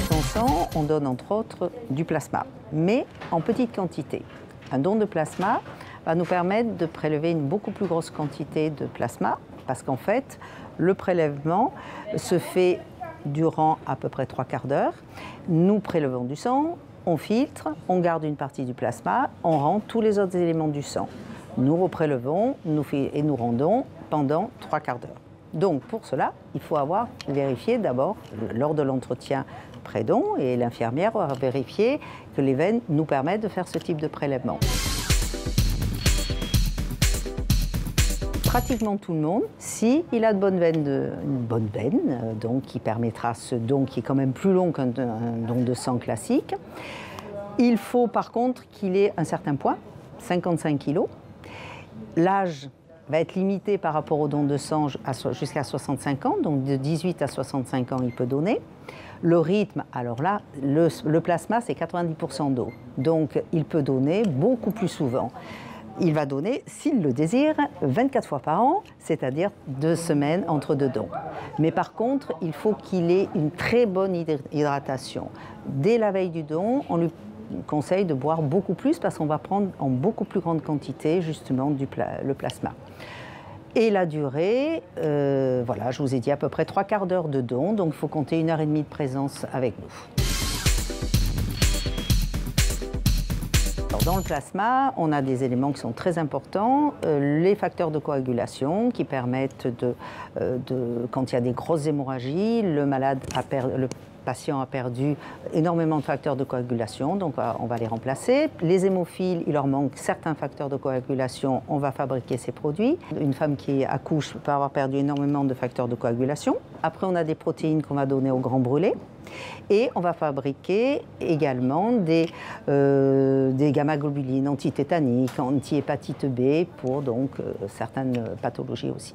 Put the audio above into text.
son sang, on donne entre autres du plasma, mais en petite quantité. Un don de plasma va nous permettre de prélever une beaucoup plus grosse quantité de plasma, parce qu'en fait, le prélèvement se fait durant à peu près 3/4 d'heure. Nous prélevons du sang, on filtre, on garde une partie du plasma, on rend tous les autres éléments du sang. Nous reprélevons et nous rendons pendant 3/4 d'heure. Donc pour cela, il faut avoir vérifié d'abord lors de l'entretien pré-don, et l'infirmière aura vérifié que les veines nous permettent de faire ce type de prélèvement. Pratiquement tout le monde, s'il a une bonne veine, donc qui permettra ce don qui est quand même plus long qu'un don de sang classique. Il faut par contre qu'il ait un certain poids, 55 kg. L'âge va être limité par rapport au don de sang jusqu'à 65 ans, donc de 18 à 65 ans il peut donner. Le rythme, alors là, le plasma c'est 90% d'eau, donc il peut donner beaucoup plus souvent. Il va donner, s'il le désire, 24 fois par an, c'est-à-dire 2 semaines entre 2 dons. Mais par contre, il faut qu'il ait une très bonne hydratation. Dès la veille du don, on lui conseille de boire beaucoup plus parce qu'on va prendre en beaucoup plus grande quantité justement le plasma. Et la durée, voilà, je vous ai dit à peu près 3/4 d'heure de don, donc il faut compter 1h30 de présence avec nous. Dans le plasma, on a des éléments qui sont très importants, les facteurs de coagulation qui permettent quand il y a des grosses hémorragies, le patient a perdu énormément de facteurs de coagulation, donc on va les remplacer. Les hémophiles, il leur manque certains facteurs de coagulation, on va fabriquer ces produits. Une femme qui accouche peut avoir perdu énormément de facteurs de coagulation. Après, on a des protéines qu'on va donner aux grands brûlés. Et on va fabriquer également des gamma-globulines antitétaniques, anti-hépatite B pour donc certaines pathologies aussi.